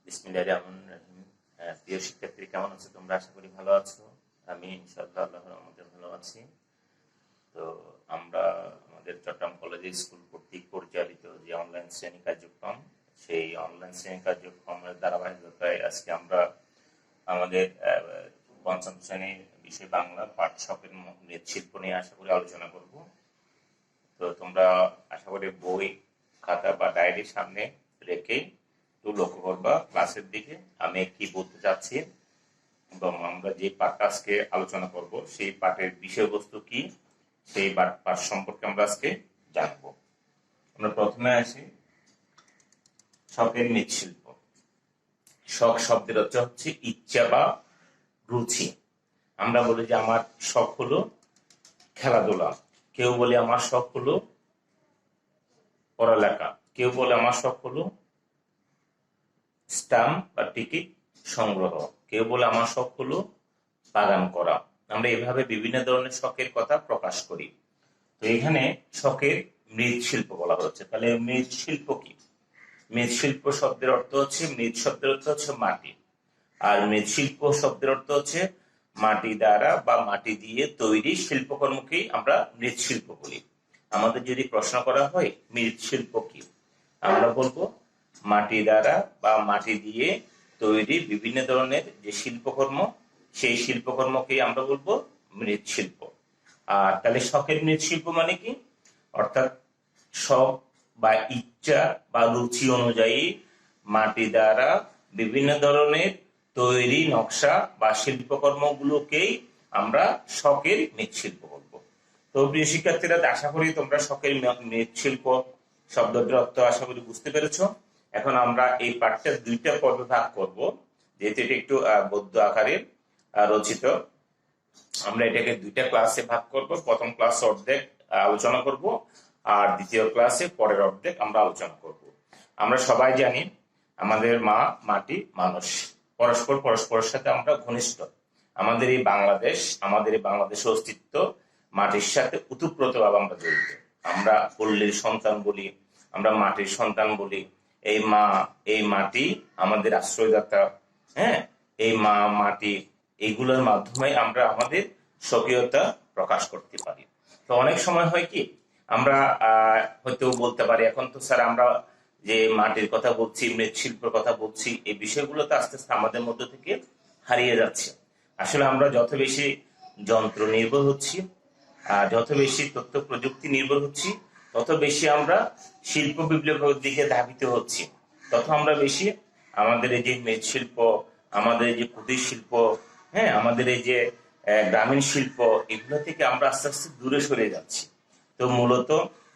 বিসমিল্লাহির রহমানির রহিম। প্রিয় শিক্ষার্থী, কেমন আছো তোমরা? আশা করি ভালো আছো। আমি ইনশাআল্লাহ আল্লাহর রহমতে ভালো আছি। তো আমরা আমাদের চট্টগ্রাম কলেজে স্কুল কর্তৃক পরিচালিত যে অনলাইন শ্রেণী কার্যক্রম, সেই অনলাইন শ্রেণী কার্যক্রমের ধারাবাহিকতায় আজকে আমরা আমাদের পঞ্চম শ্রেণীর বিষয় বাংলা পাঠ শখের মৃৎশিল্প নিয়ে আশা করি আলোচনা করব। তো তোমরা আশা করি বই, খাতা বা ডায়েরির সামনে রেখে একটু লক্ষ্য করবা ক্লাসের দিকে আমি কি বলতে চাচ্ছি এবং আমরা যে পাঠটা আজকে আলোচনা করব সেই পাঠের বিষয়বস্তু কি, সেই পাঠ সম্পর্কে আমরা আজকে জানবো। আমরা প্রথমে আসি শখের মৃৎশিল্প। শখ শব্দের অর্থ হচ্ছে ইচ্ছা বা রুচি। আমরা বলি যে আমার শখ হলো খেলাধুলা, কেউ বলে আমার শখ হলো পড়ালেখা, কেউ বলে আমার শখ হলো স্টাম্প বা টিকিট সংগ্রহ, কেউ বলে আমার শখ হলো বাগান করা। আমরা এভাবে বিভিন্ন ধরনের শখের কথা প্রকাশ করি। তো এখানে শখের মৃৎশিল্প বলা হচ্ছে। তাহলে মৃৎশিল্প কি? মৃৎশিল্প শব্দের অর্থ হচ্ছে, মৃৎ শব্দের অর্থ হচ্ছে মাটি, আর মৃৎশিল্প শব্দের অর্থ হচ্ছে মাটি দ্বারা বা মাটি দিয়ে তৈরি শিল্পকর্মকেই আমরা মৃৎশিল্প বলি। আমাদের যদি প্রশ্ন করা হয় মৃৎশিল্প কি, আমরা বলবো মাটি দ্বারা বা মাটি দিয়ে তৈরি বিভিন্ন ধরনের যে শিল্পকর্ম, সেই শিল্পকর্মকেই আমরা বলবো মৃৎশিল্প। আর তাহলে শখের মৃৎশিল্প মানে কি? অর্থাৎ শখ বা ইচ্ছা বা রুচি অনুযায়ী মাটি দ্বারা বিভিন্ন ধরনের তৈরি নকশা বা শিল্পকর্মগুলোকেই আমরা শখের মৃৎশিল্প বলবো। তো প্রিয় শিক্ষার্থীরা, আশা করি তোমরা শখের মৃৎশিল্প শব্দটির অর্থ আশা করি বুঝতে পেরেছো। এখন আমরা এই পাঠটা দুইটা পর্বে ভাগ করব, যেহেতু এটা একটু গদ্য আকারে রচিত। আমরা এটাকে দুইটা ক্লাসে ভাগ করব। প্রথম ক্লাস অর্ধেক আলোচনা করব, আর দ্বিতীয় ক্লাসে পরের অর্ধেক আমরা আলোচনা করব। আমরা সবাই জানি আমাদের মা মাটি, মানুষ পরস্পরের সাথে আমরা ঘনিষ্ঠ। আমাদের এই বাংলাদেশের অস্তিত্ব মাটির সাথে ওতপ্রোতভাবে আমরা জড়িত। আমরা পল্লীর সন্তান বলি, আমরা মাটির সন্তান বলি। এই মা, এই মাটি আমাদের আশ্রয়দাতা। হ্যাঁ, এই মা মাটি, এইগুলোর মাধ্যমে আমরা আমাদের স্বকীয়তা প্রকাশ করতে পারি। তো অনেক সময় হয় কি, আমরা হয়তো বলতে পারি এখন তো স্যার আমরা যে মাটির কথা বলছি, মৃৎশিল্পের কথা বলছি, এই বিষয়গুলো তো আস্তে আস্তে আমাদের মধ্য থেকে হারিয়ে যাচ্ছে। আসলে আমরা যত বেশি যন্ত্র নির্ভর হচ্ছি, যত বেশি তথ্য প্রযুক্তি নির্ভর হচ্ছি, তত বেশি আমরা শিল্প বিপ্লবের দিকে ধাবিত হচ্ছি, তত আমরা বেশি আমাদের এই যে মৃৎশিল্প, আমাদের এই যে কুটির শিল্প, হ্যাঁ, আমাদের এই যে গ্রামীণ শিল্প, এগুলো থেকে আমরা আস্তে আস্তে দূরে সরে যাচ্ছি। তো মূলত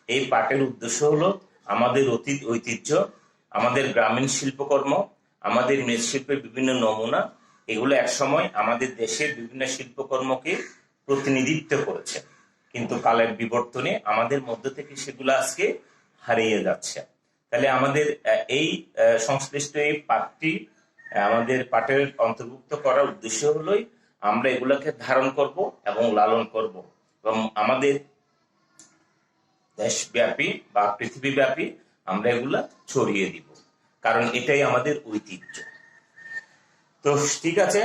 এই পাঠের উদ্দেশ্য হলো আমাদের অতীত ঐতিহ্য, আমাদের গ্রামীণ শিল্পকর্ম, আমাদের মৃৎশিল্পের বিভিন্ন নমুনা, এগুলো একসময় আমাদের দেশের বিভিন্ন শিল্পকর্মকে প্রতিনিধিত্ব করেছে, কিন্তু কালের বিবর্তনে আমাদের মধ্য থেকে সেগুলো আজকে হারিয়ে যাচ্ছে। তাহলে আমাদের এই সংশ্লিষ্ট এই পাঠটি আমাদের পাঠের অন্তর্ভুক্ত করার উদ্দেশ্য হলোই আমরা এগুলোকে ধারণ করব এবং লালন করব, এবং আমাদের দেশব্যাপী বা পৃথিবীব্যাপী আমরা এগুলা ছড়িয়ে দিব, কারণ এটাই আমাদের ঐতিহ্য। তো ঠিক আছে,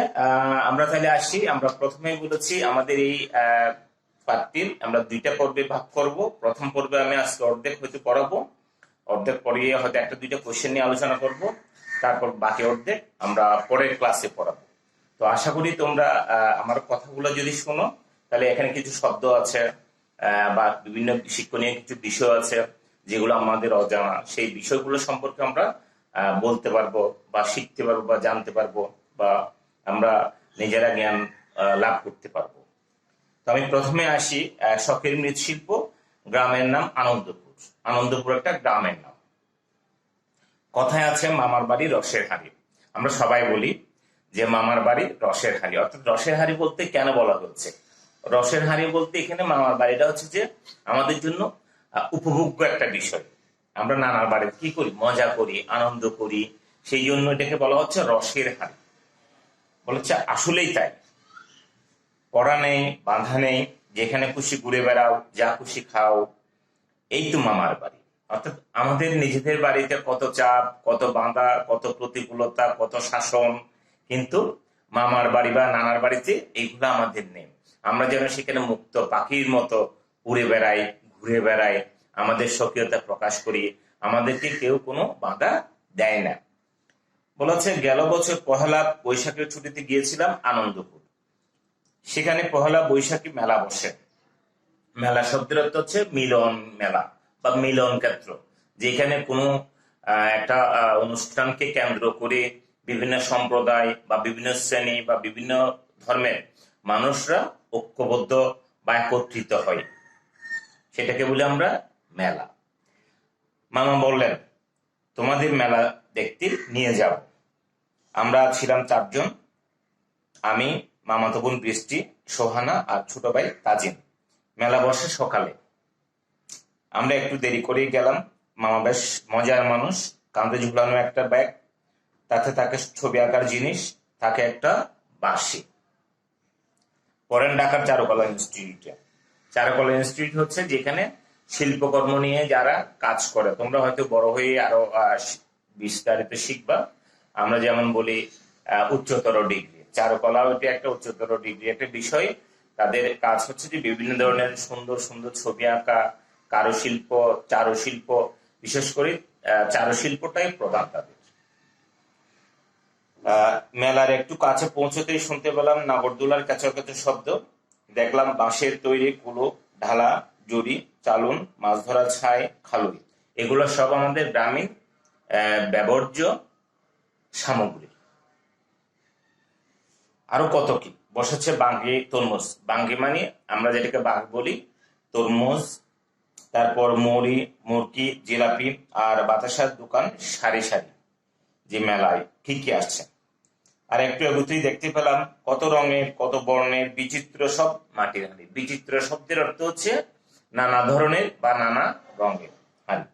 আমরা তাহলে আসি। আমরা প্রথমে বলেছি আমাদের এই পাঠটির আমরা দুইটা পর্বে ভাগ করব। প্রথম পর্বে আমি আজকে অর্ধেক হয়তো পড়াবো, অর্ধেক পড়িয়ে হয়তো একটা দুইটা কোয়েশ্চেন নিয়ে আলোচনা করব, তারপর বাকি অর্ধেক আমরা পরের ক্লাসে পড়াবো। তো আশা করি তোমরা আমার কথাগুলো যদি শোনো, তাহলে এখানে কিছু শব্দ আছে বা বিভিন্ন শিক্ষণীয় কিছু বিষয় আছে যেগুলো আমাদের অজানা, সেই বিষয়গুলো সম্পর্কে আমরা বলতে পারবো বা শিখতে পারবো বা জানতে পারবো, বা আমরা নিজেরা জ্ঞান লাভ করতে পারবো। তো আমি প্রথমে আসি শখের মৃৎশিল্প। গ্রামের নাম আনন্দপুর। আনন্দপুর একটা গ্রামের নাম। কথায় আছে মামার বাড়ি রসের হাড়ি। আমরা সবাই বলি যে মামার বাড়ি রসের হাড়ি। অর্থাৎ রসের হাড়ি বলতে কেন বলা হচ্ছে? রসের হাড়ি বলতে এখানে মামার বাড়িটা হচ্ছে যে আমাদের জন্য উপভোগ্য একটা বিষয়। আমরা নানার বাড়িতে কি করি? মজা করি, আনন্দ করি, সেই জন্য এটাকে বলা হচ্ছে রসের হাড়ি। বলেছে আসলেই তাই, পড়া নেই, বাঁধা নেই, যেখানে খুশি ঘুরে বেড়াও, যা খুশি খাও, এই তো মামার বাড়ি। অর্থাৎ আমাদের নিজেদের বাড়িতে কত চাপ, কত বাধা, কত প্রতিকূলতা, কত শাসন, কিন্তু মামার বাড়ি বা নানার বাড়িতে এইগুলো আমাদের নেই। আমরা যেন সেখানে মুক্ত পাখির মতো উড়ে বেড়াই, ঘুরে বেড়াই, আমাদের স্বকীয়তা প্রকাশ করি, আমাদেরকে কেউ কোনো বাধা দেয় না। বলেছে গেল বছর পহেলা বৈশাখের ছুটিতে গিয়েছিলাম আনন্দপুর। সেখানে পহেলা বৈশাখী মেলা বসে। মেলা শব্দের অর্থ হচ্ছে মিলন মেলা বা মিলন ক্ষেত্র, যেখানে কোনো একটা অনুষ্ঠানকে কেন্দ্র করে বিভিন্ন সম্প্রদায় বা বিভিন্ন শ্রেণী বা বিভিন্ন ধর্মের মানুষরা ঐক্যবদ্ধ বা একত্রিত হয়, সেটাকে বলি আমরা মেলা। মামা বললেন তোমাদের মেলা দেখতে নিয়ে যাব। আমরা ছিলাম 4 জন, আমি, মামাতো বোন বৃষ্টি, সোহানা আর ছোট ভাই তাজিম। মেলা বসে সকালে। আমরা একটু দেরি করেই গেলাম। মামা বেশ মজার মানুষ, কাঁধে ঝুলানো একটা ব্যাগ, তাতে তাকে ছবি আঁকার জিনিস, তাকে একটা বাঁশি। পড়েন ঢাকার চারুকলা ইনস্টিটিউটে। চারুকলা ইনস্টিটিউট হচ্ছে যেখানে শিল্পকর্ম নিয়ে যারা কাজ করে। তোমরা হয়তো বড় হয়ে আরো বিস্তারিত শিখবা। আমরা যেমন বলি উচ্চতর ডিগ্রি, চারুকলা ওইটা একটা উচ্চতর ডিগ্রি, একটা বিষয়। তাদের কাজ হচ্ছে যে বিভিন্ন ধরনের সুন্দর সুন্দর ছবি আঁকা, কারুশিল্প, চারুশিল্প, বিশেষ করে চারুশিল্পটাই প্রধান তাদের। মেলার একটু কাছে পৌঁছতেই শুনতে পেলাম নাগরদোলার ক্যাচর ক্যাচর শব্দ। দেখলাম বাঁশের তৈরি কুলো, ঢালা, জড়ি, চালুন, মাছ ধরা ছাই, খালুই, এগুলো সব আমাদের গ্রামীণ ব্যবহার্য সামগ্রী। আরো কত কি বসেছে। বাঙ্গি তরমুজ, বাঙ্গি মানে আমরা যেটাকে বাঘ বলি, তরমুজ, তারপর মুড়ি, মুরকি, জিলাপি আর বাতাসার দোকান সারি সারি। যে মেলায় কি কি আসছে। আর একটু এগুতেই দেখতে পেলাম কত রঙের, কত বর্ণের, বিচিত্র সব মাটির হাঁড়ি। বিচিত্র শব্দের অর্থ হচ্ছে নানা ধরনের বা নানা রঙের হাঁড়ি।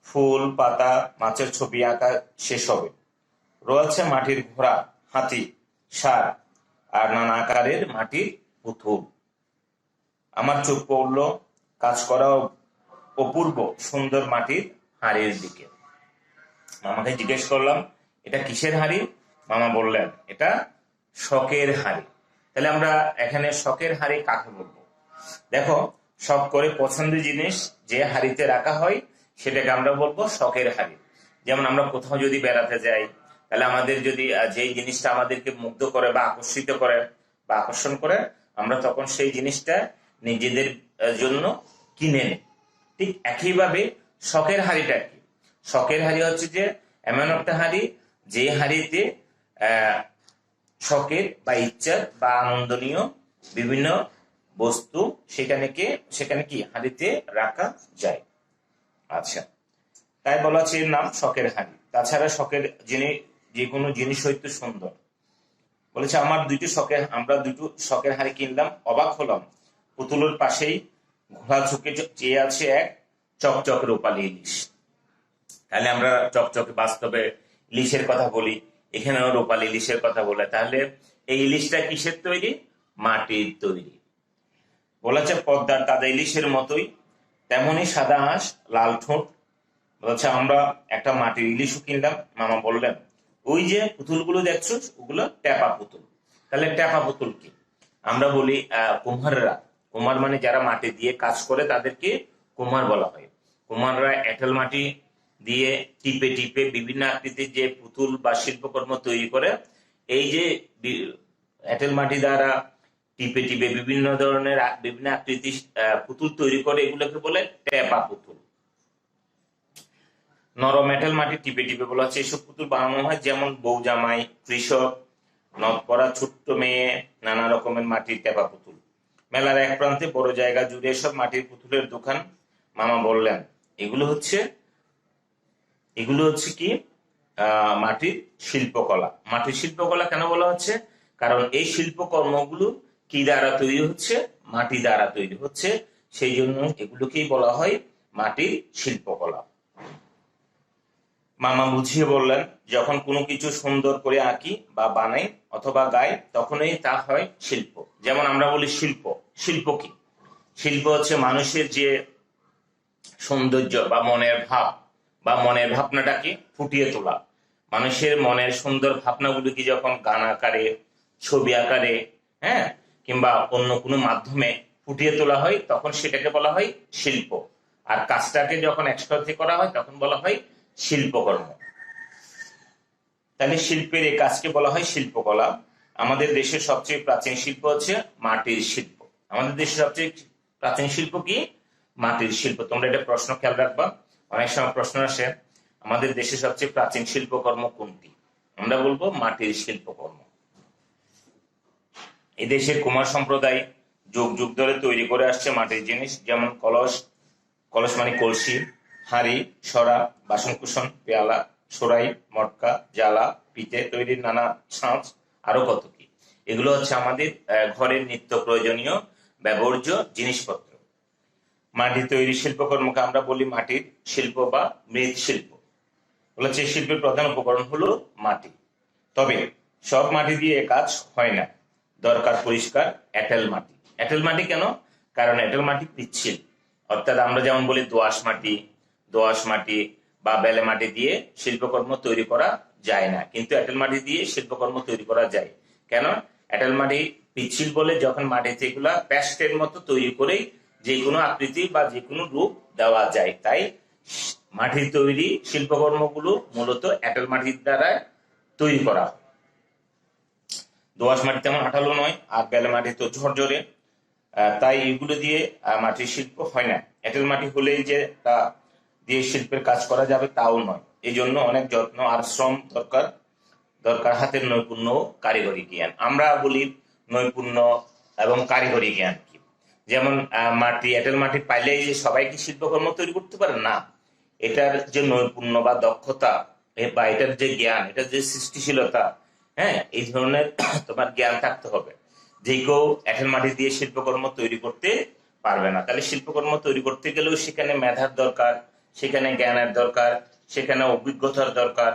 ফুল, পাতা, মাছের ছবি আঁকা শেষ হবে। রয়েছে মাটির ঘোড়া, হাতি, ষাঁড় আর নানা আকারের মাটির পুতুল। আমার চোখ পড়ল কাজ করা অপূর্ব সুন্দর মাটির হাঁড়ির দিকে। মামাকে জিজ্ঞেস করলাম এটা কিসের হাঁড়ি? মামা বললেন এটা শখের হাঁড়ি। তাহলে আমরা এখানে শখের হাঁড়ি কাকে বলবো? দেখো, শখ করে পছন্দের জিনিস যে হাঁড়িতে রাখা হয় সেটাকে আমরা বলবো শখের হাঁড়ি। যেমন আমরা কোথাও যদি বেড়াতে যাই, তাহলে আমাদের যদি যেই জিনিসটা আমাদেরকে মুগ্ধ করে বা আকর্ষিত করে বা আকর্ষণ করে, আমরা তখন সেই জিনিসটা নিজেদের জন্য কিনে নিই। ঠিক একইভাবে শখের হাঁড়িটা কি? শখের হাঁড়ি হচ্ছে যে এমন একটা হাঁড়ি যে হাঁড়িতে শখের বা ইচ্ছার বা আনন্দনীয় বিভিন্ন বস্তু সেখানে কি হাঁড়িতে রাখা যায়। আচ্ছা, তাই বলা হচ্ছে এর নাম শখের হাঁড়ি। তাছাড়া শখের যে কোনো জিনিস হইতে সুন্দর। বলেছে আমরা দুটো শখের হাঁড়ি কিনলাম। অবাক হলাম, পুতুলের পাশেই ঘোড়া ঝুঁকে চেয়ে আছে এক চকচক রূপালী ইলিশ। তাহলে আমরা চকচকে বাস্তবে ইলিশের কথা বলি, এখানেও রূপালী ইলিশের কথা বলে। তাহলে এই ইলিশটা কিসের তৈরি? মাটির তৈরি। বলেছে পদ্মার তাজা ইলিশের মতোই তেমনই সাদা আঁশ, লাল ঠোঁট। বলছে আমরা একটা মাটির ইলিশও কিনলাম। মামা বললেন ওই যে পুতুলগুলো দেখছো ওগুলো ট্যাপা পুতুল। তাহলে ট্যাপা পুতুল কি? আমরা বলি কুম্ভাররা, কুমার মানে যারা মাটি দিয়ে কাজ করে তাদেরকে কুমার বলা হয়। কুমাররা এঁটেল মাটি দিয়ে টিপে টিপে বিভিন্ন আকৃতির যে পুতুল বা শিল্পকর্ম তৈরি করে। এই যে এঁটেল মাটি দ্বারা টিপে টিপে বিভিন্ন ধরনের বিভিন্ন আকৃতির পুতুল তৈরি করে, এগুলোকে বলে ট্যাপা পুতুল। নরম এঁটেল মাটি টিপে টিপে বলা হচ্ছে এইসব পুতুল বানানো হয়, যেমন বউ জামাই, কৃষক, নদ পড়া ছোট্ট মেয়ে, নানা রকমের মাটির ট্যাপা পুতুল। মেলার এক প্রান্তে বড় জায়গা জুড়ে এসব মাটির পুতুলের দোকান। মামা বললেন এগুলো হচ্ছে কি মাটির শিল্পকলা। মাটির শিল্পকলা কেন বলা হচ্ছে? কারণ এই শিল্পকর্মগুলো কি দ্বারা তৈরি হচ্ছে? মাটি দ্বারা তৈরি হচ্ছে, সেই জন্য এগুলোকেই বলা হয় মাটির শিল্পকলা। মামা বুঝিয়ে বললেন যখন কোনো কিছু সুন্দর করে আঁকি বা বানাই অথবা গাই তখনই তা হয় শিল্প। যেমন আমরা বলি শিল্প। শিল্প কি? শিল্প হচ্ছে মানুষের যে সৌন্দর্য বা মনের ভাব বা মনের ভাবনাটাকে ফুটিয়ে তোলা। মানুষের মনের সুন্দর ভাবনাগুলিকে যখন গান আকারে, ছবি আকারে, হ্যাঁ, কিংবা অন্য কোনো মাধ্যমে ফুটিয়ে তোলা হয়, তখন সেটাকে বলা হয় শিল্প। আর কাজটাকে যখন একসাথে করা হয় তখন বলা হয় শিল্পকর্ম। তাহলে শিল্পের এই কাজকে বলা হয় শিল্পকলা। আমাদের দেশের সবচেয়ে প্রাচীন শিল্প হচ্ছে মাটির শিল্প। আমাদের দেশের সবচেয়ে প্রাচীন শিল্প কি? মাটির শিল্প। তোমরা এটা প্রশ্ন খেয়াল রাখবা, অনেক সময় প্রশ্ন আসে আমাদের দেশের সবচেয়ে প্রাচীন শিল্পকর্ম কোনটি? আমরা বলবো মাটির শিল্পকর্ম। এদেশের কুমার সম্প্রদায় যুগ যুগ ধরে তৈরি করে আসছে মাটির জিনিস, যেমন কলস, কলস মানে কলসি, হাঁড়ি, সরা, বাসনকুসন, পেয়ালা, সরাই, মটকা, জ্বালা, পিঠে তৈরির নানা ছাঁচ, আরো কত কি। এগুলো হচ্ছে আমাদের ঘরের নিত্য প্রয়োজনীয় ব্যবহার্য জিনিসপত্র। মাটি তৈরি শিল্পকর্মকে আমরা বলি মাটির শিল্প বা মৃৎশিল্প। হচ্ছে শিল্পের প্রধান উপকরণ হলো মাটি। তবে সব মাটি দিয়ে কাজ হয় না, দরকার পরিষ্কার এঁটেল মাটি। এঁটেল মাটি কেন? কারণ এঁটেল মাটি পিচ্ছিল, অর্থাৎ আমরা যেমন বলি দোআঁশ মাটি বা বেলে মাটি দিয়ে শিল্পকর্ম তৈরি করা যায় না, কিন্তু এঁটেল মাটি দিয়ে শিল্পকর্ম তৈরি করা যায়। কেন? এঁটেল মাটি পিচ্ছিল বলে যখন মাটিতে এগুলা প্যাস্টের মতো তৈরি করে যে কোনো আকৃতি বা যে কোনো রূপ দেওয়া যায়, তাই মাটির তৈরি শিল্পকর্মগুলো মূলত এঁটেল মাটির দ্বারা তৈরি করা হয়। দোআঁশ মাটি তেমন আঠালো নয়, আর বেলে মাটি তো ঝরঝরে, তাই এগুলো দিয়ে মাটির শিল্প হয় না। এঁটেল মাটি হলেই যে তা দিয়ে শিল্পের কাজ করা যাবে তাও নয়, এই জন্য অনেক যত্ন আর শ্রম দরকার হাতের নৈপুণ্য ও কারিগরি জ্ঞান। আমরা বলি নৈপুণ্য এবং কারিগরি জ্ঞান কি, যেমন এঁটেল মাটি পাইলেই যে সবাই কি শিল্পকর্ম তৈরি করতে পারে না, এটার যে নৈপুণ্য বা দক্ষতা বা এটার যে জ্ঞান, এটার যে সৃষ্টিশীলতা, হ্যাঁ, এই ধরনের তোমার জ্ঞান থাকতে হবে। যে কেউ এঁটেল মাটি দিয়ে শিল্পকর্ম তৈরি করতে পারবে না। তাহলে শিল্পকর্ম তৈরি করতে গেলেও সেখানে মেধার দরকার, সেখানে জ্ঞানের দরকার, সেখানে অভিজ্ঞতার দরকার।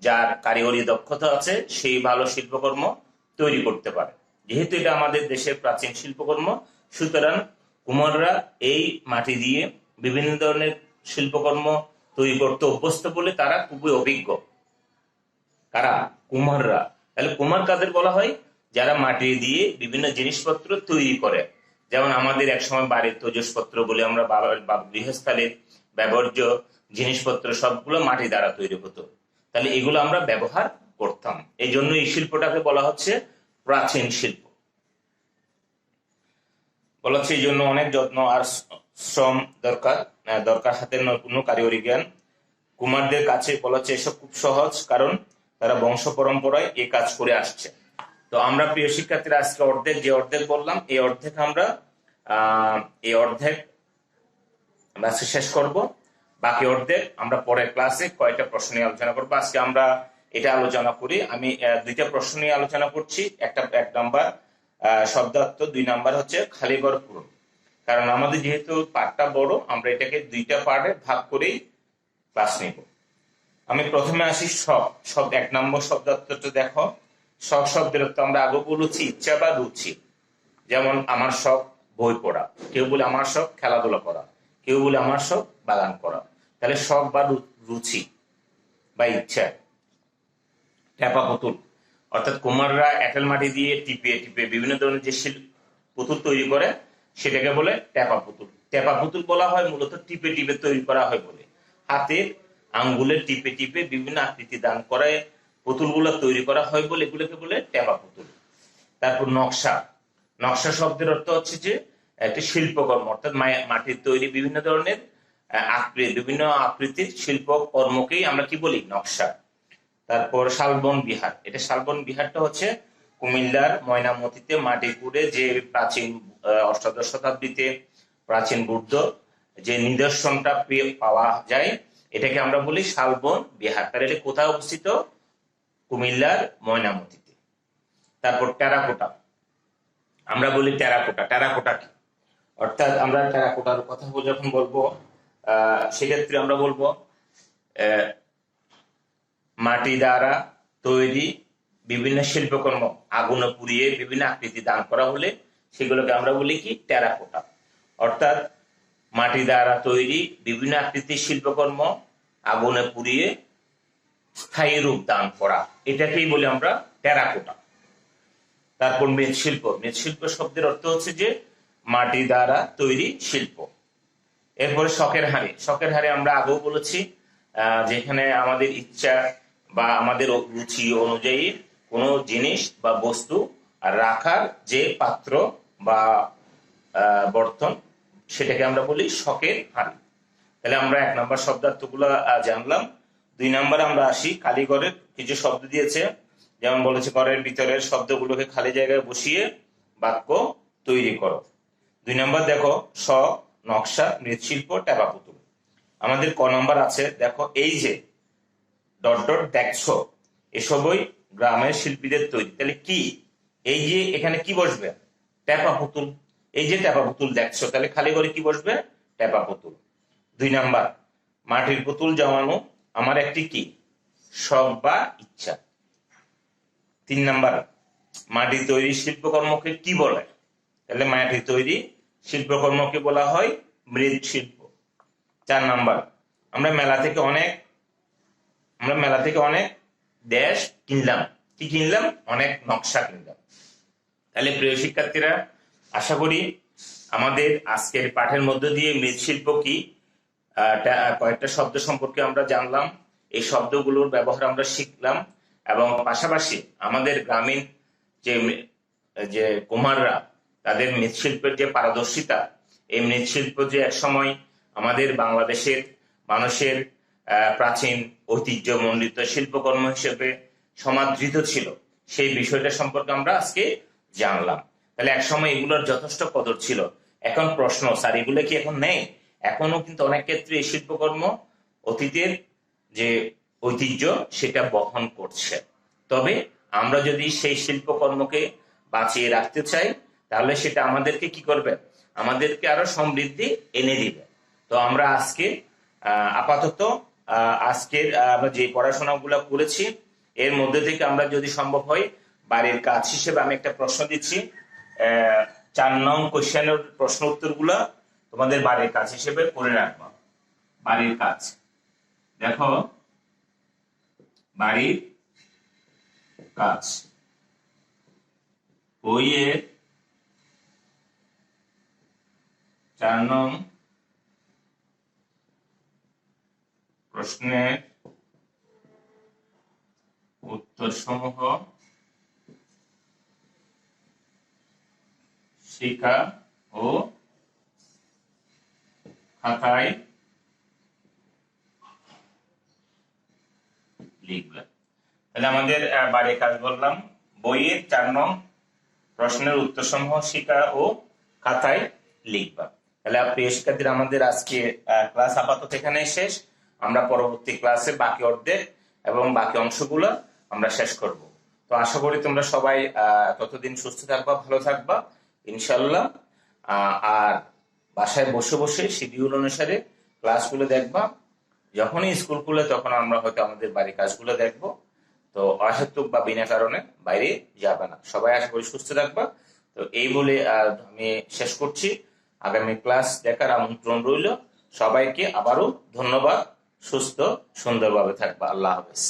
যার কারিগরি দক্ষতা আছে সেই ভালো শিল্পকর্ম তৈরি করতে পারে। যেহেতু এটা আমাদের দেশের প্রাচীন শিল্পকর্ম, সুতরাং কুমাররা এই মাটি দিয়ে বিভিন্ন ধরনের শিল্পকর্ম তৈরি করতে অভ্যস্ত বলে তারা খুবই অভিজ্ঞ। কারা? কুমাররা। তাহলে কুমার কাদের বলা হয়? যারা মাটি দিয়ে বিভিন্ন জিনিসপত্র তৈরি করে। যেমন আমাদের একসময় বাড়ির তৈজসপত্র বলে আমরা গৃহস্থালীর ব্যবহার্য জিনিসপত্র সবগুলো মাটি দ্বারা তৈরি হতো, তাহলে এগুলো আমরা ব্যবহার করতাম। এই জন্য এই শিল্পটাকে বলা হচ্ছে প্রাচীন শিল্প। বলা হচ্ছে এই জন্য অনেক যত্ন আর শ্রম দরকার হাতের নৈপুণ্য, কারিগরি জ্ঞান। কুমারদের কাছে বলা হচ্ছে এসব খুব সহজ, কারণ তারা বংশ পরম্পরায় এই কাজ করে আসছে। তো আমরা প্রিয় শিক্ষার্থীরা আজকে যে অর্ধেক বললাম, এই অর্ধেক আমরা শেষ করব। বাকি অর্ধেক আমরা পরের ক্লাসে কয়েকটা প্রশ্ন নিয়ে আলোচনা করবো। আজকে আমরা এটা আলোচনা করি, আমি দুইটা প্রশ্ন নিয়ে আলোচনা করছি। এক নাম্বার শব্দার্থ, 2 নাম্বার হচ্ছে খালি ঘর পূরণ। কারণ আমাদের যেহেতু পাঠটা বড়, আমরা এটাকে 2টা পার্টে ভাগ করেই ক্লাস নেব। আমি প্রথমে আসি সব 1 নম্বর শব্দার্থটা দেখো। শখ শব্দের অর্থ আমরা আগে বলেছি ইচ্ছা বা রুচি। যেমন আমার শখ বই পড়া, কেউ বলে আমার শখ খেলাধুলা করা, কেউ বলে আমার শখ বাগান করা। তাহলে শখ বা রুচি বা ইচ্ছা। ট্যাপা পুতুল, অর্থাৎ কুমাররা এঁটেল মাটি দিয়ে টিপে টিপে বিভিন্ন ধরনের যে পুতুল তৈরি করে সেটাকে বলে ট্যাপা পুতুল। ট্যাপা পুতুল বলা হয় মূলত টিপে টিপে তৈরি করা হয় বলে, হাতের আঙ্গুলে টিপে টিপে বিভিন্ন আকৃতি দান করে পুতুলগুলো তৈরি করা হয় বলে এগুলোকে বলে ট্যাপা পুতুল। তারপর নকশা শব্দের অর্থ হচ্ছে যে একটা শিল্পকর্ম, অর্থাৎ মাটির তৈরি বিভিন্ন ধরনের বিভিন্ন আকৃতির শিল্পকর্মকেই আমরা কি বলি? নকশা। তারপর শালবন বিহার, এটা শালবন বিহারটা হচ্ছে কুমিল্লার ময়নামতিতে মাটি কুড়ে যে প্রাচীন অষ্টাদশ শতাব্দীতে প্রাচীন বুদ্ধ যে নিদর্শনটা পাওয়া যায়, এটাকে আমরা বলি শালবন বিহার। তাহলে এটা কোথায় অবস্থিত? কুমিল্লার ময়নামতিতে। তারপর টেরাকোটা, আমরা বলি টেরাকোটা কি? অর্থাৎ আমরা টেরাকোটার কথা যখন বলবো সেক্ষেত্রে আমরা বলবো মাটি দ্বারা তৈরি বিভিন্ন শিল্পকর্ম আগুনে পুড়িয়ে বিভিন্ন আকৃতি দান করা হলে সেগুলোকে আমরা বলি কি? টেরাকোটা। অর্থাৎ মাটি দ্বারা তৈরি বিভিন্ন আকৃতির শিল্পকর্ম আগুনে পুড়িয়ে স্থায়ী রূপ দান করা, এটাকেই বলি আমরা টেরাকোটা। তারপর মৃৎশিল্প। মৃৎশিল্প শব্দের অর্থ হচ্ছে যে মাটি দ্বারা তৈরি শিল্প। এরপরে শখের হাড়ি। শখের হাড়ি আমরা আগেও বলেছি, যেখানে আমাদের ইচ্ছা বা আমাদের রুচি অনুযায়ী কোনো জিনিস বা বস্তু আর রাখার যে পাত্র বা বর্তন, সেটাকে আমরা বলি শখের হাড়ি। তাহলে আমরা 1 নম্বর শব্দার্থগুলো জানলাম। 2 নম্বর আমরা আসি। কালীঘরের কিছু শব্দ দিয়েছে, যেমন বলেছে ঘরের ভিতরের শব্দগুলোকে খালি জায়গায় বসিয়ে বাক্য তৈরি করো। 2 নম্বর দেখো শখ, নকশা, মৃৎশিল্প, টেপা পুতুল। আমাদের ক নম্বর আছে দেখো এই যে ... দেখছো, এসবই গ্রামের শিল্পীদের তৈরি। তাহলে কি এই যে এখানে কি বসবে? টেপা পুতুল। এই যে টেপা পুতুল দেখছো, তাহলে খালি ঘরে কি বসবে? টেপা পুতুল। 2 নাম্বার মাটির পুতুল জমানো আমার একটি কি শখ বা ইচ্ছা। 3 নাম্বার মাটি তৈরি শিল্পকর্মকে কি বলে? তাহলে মাটি তৈরি শিল্পকর্মকে বলা হয় মৃৎশিল্প। 4 নাম্বার আমরা মেলা থেকে অনেক দেশ কিনলাম। কি কিনলাম? অনেক নকশা কিনলাম। তাহলে প্রিয় শিক্ষার্থীরা, আশা করি আমাদের আজকের পাঠের মধ্য দিয়ে মৃৎশিল্প কি কয়েকটা শব্দ সম্পর্কে আমরা জানলাম। এই শব্দগুলোর ব্যবহার আমরা শিখলাম, এবং পাশাপাশি আমাদের গ্রামীণ যে কুমাররা, তাদের মৃৎশিল্পের যে পারদর্শিতা, এই মৃৎশিল্প যে একসময় আমাদের বাংলাদেশের মানুষের প্রাচীন ঐতিহ্যমণ্ডিত শিল্পকর্ম হিসেবে সমাদৃত ছিল, সেই বিষয়টা সম্পর্কে আমরা আজকে জানলাম। তাহলে একসময় এগুলোর যথেষ্ট কদর ছিল। এখন প্রশ্ন, স্যার এগুলো কি এখন নেই? এখনো কিন্তু অনেক ক্ষেত্রে এই শিল্পকর্ম অতীতের যে ঐতিহ্য সেটা বহন করছে। তবে আমরা যদি সেই শিল্পকর্মকে বাঁচিয়ে রাখতে চাই, তাহলে সেটা আমাদেরকে কি করবে? আমাদেরকে আরো সমৃদ্ধি এনে দিবে। তো আমরা আজকে আপাতত আজকের আমরা যে পড়াশোনাগুলো করেছি, এর মধ্যে থেকে আমরা যদি সম্ভব হয় বাড়ির কাজ হিসেবে আমি একটা প্রশ্ন দিচ্ছি। 4 নং কোশ্চেনের প্রশ্ন উত্তরগুলো তোমাদের বাড়ির কাজ হিসেবে করে রাখবা। বাড়ির কাজ দেখো, বাড়ির কাজ বইয়ের 4 নং প্রশ্নের উত্তরসমূহ শিখা ও খাতায় লিখবে। তাহলে আমাদের বাড়ির কাজ বললাম, বইয়ের 4 নং প্রশ্নের উত্তরসমূহ শিখা ও খাতায় লিখবা। তাহলে প্রিয় শিক্ষার্থীরা, আমাদের আজকে ক্লাস আপাতত এখানেই শেষ। আমরা পরবর্তী ক্লাসে বাকি অর্ধেক এবং বাকি অংশগুলো আমরা শেষ করব। তো আশা করি তোমরা সবাই ততদিন সুস্থ থাকবা, ভালো থাকবা ইনশাল্লাহ। আর বাসায় বসে বসে শিডিউল অনুসারে ক্লাসগুলো দেখবা। যখনই স্কুল খুলে তখন আমরা হয়তো আমাদের বাড়ির কাজগুলো দেখবো। তো অহেতুক বা বিনা কারণে বাইরে যাবে না। সবাই আশা করি সুস্থ থাকবা। তো এই বলে আমি শেষ করছি। আগামী ক্লাস দেখার আমন্ত্রণ রইল। সবাইকে আবারও ধন্যবাদ। সুস্থ সুন্দরভাবে থাকবা। আল্লাহ হাফেজ।